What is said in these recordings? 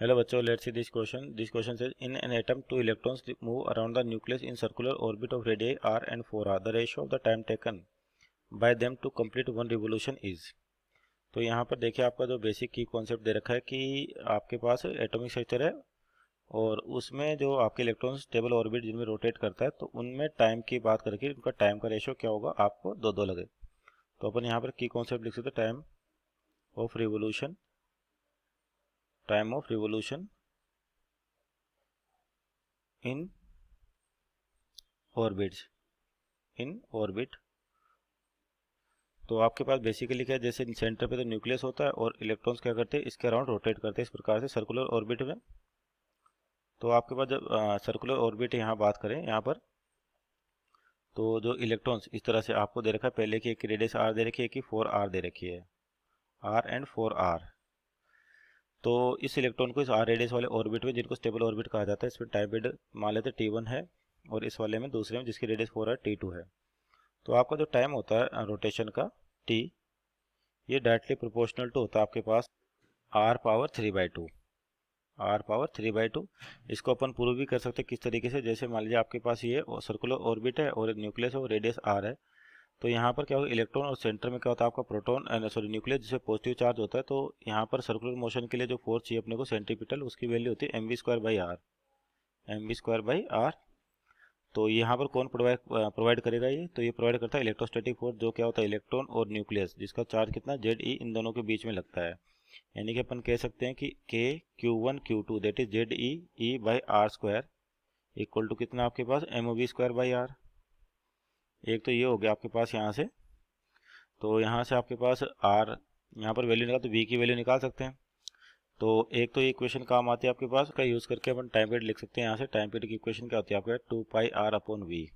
Hello bachcho, let's see this question. This question says in an atom two electrons move around the nucleus in circular orbit of radii r and 4r. The ratio of the time taken by them to complete one revolution is. तो यहाँ पर देखिए आपका जो basic की concept दे रखा है कि आपके पास एटॉमिक स्ट्रक्चर है और उसमें जो आपके इलेक्ट्रॉन स्टेबल ऑर्बिट जिनमें रोटेट करता है तो उनमें टाइम की बात करके उनका टाइम का रेशियो क्या होगा आपको दो दो लगे। तो अपन यहाँ पर की कॉन्सेप्ट लिख सकते हैं time of revolution in orbit. तो आपके पास बेसिकली क्या है, जैसे सेंटर पे तो न्यूक्लियस होता है और इलेक्ट्रॉन्स क्या करते हैं इसके अराउंड रोटेट करते हैं इस प्रकार से सर्कुलर ऑर्बिट में। तो आपके पास जब सर्कुलर ऑर्बिट यहाँ बात करें यहाँ पर तो जो इलेक्ट्रॉन्स इस तरह से आपको दे रखा है, पहले की एक रेडियस आर दे रखी है कि 4r दे रखी है, r एंड 4r। तो इस इलेक्ट्रॉन को इस r रेडियस वाले ऑर्बिट में जिनको स्टेबल ऑर्बिट कहा जाता है इसमें टाइम पीरियड मान लेते t1 है और इस वाले में दूसरे में जिसकी रेडियस 4 है t2 है। तो आपका जो टाइम होता है रोटेशन का t ये डायरेक्टली प्रोपोर्शनल टू होता है आपके पास r पावर 3/2। इसको अपन प्रूव भी कर सकते हैं किस तरीके से, जैसे मान लीजिए आपके पास ये सर्कुलर ऑर्बिट है और न्यूक्लियस है और रेडियस r है। तो यहाँ पर क्या होगा इलेक्ट्रॉन और सेंटर में क्या होता है आपका प्रोटॉन न्यूक्लियस जिसमें पॉजिटिव चार्ज होता है। तो यहाँ पर सर्कुलर मोशन के लिए जो फोर्स चाहिए अपने को सेंट्रीपिटल उसकी वैल्यू होती है mv²/r। तो यहाँ पर कौन प्रोवाइड करेगा ये, तो ये प्रोवाइड करता है इलेक्ट्रोस्टैटिक फोर्स जो क्या होता है इलेक्ट्रॉन और न्यूक्लियस जिसका चार्ज कितना Ze इन दोनों के बीच में लगता है। यानी कि अपन कह सकते हैं कि k q1 q2 that is Ze/r² equal to कितना आपके पास mv²/r। एक तो ये हो गया आपके पास यहाँ से। तो यहाँ से आपके पास r यहाँ पर वैल्यू निकाल तो v की वैल्यू निकाल सकते हैं। तो एक तो ये इक्वेशन काम आती है आपके पास का यूज़ करके अपन टाइम पीरियड लिख सकते हैं। यहाँ से टाइम पीरियड की इक्वेशन क्या होती है आपके 2πr/v।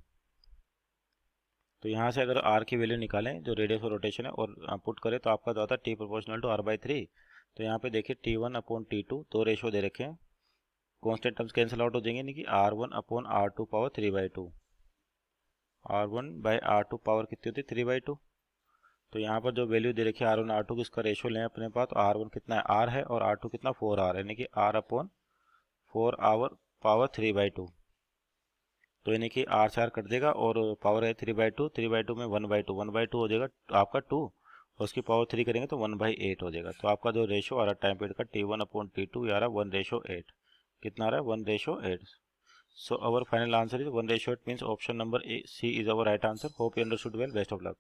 तो यहाँ से अगर r की वैल्यू निकालें जो रेडियस ऑफ रोटेशन है और पुट करें तो आपका जो आता है t प्रोपोर्शनल टू r/3। तो यहाँ पे देखिए t1/t2 दो रेशो दे रखे हैं, कॉन्स्टेंट टर्म्स कैंसिल आउट हो जाएंगे यानी कि r1/r2 पावर 3/2। r1/r2 पावर कितनी होती है 3/2। तो यहाँ पर जो वैल्यू दे रखी है r1 r2 की उसका रेशियो लें अपने पास तो r1 कितना है r है और r2 कितना 4r यानी कि r/4 आवर पावर 3/2। तो यानी कि r से r कट देगा और पावर है 3/2 में 1/2 हो जाएगा आपका 2 और उसकी पावर 3 करेंगे तो 1/8 हो जाएगा। तो आपका जो रेशियो आ रहा है टाइम पीरियड का t1/t2 आ रहा है 1:8। कितना आ रहा है 1:8। So our final answer is 1:8 means option number C is our right answer. Hope you understood well. Best of luck.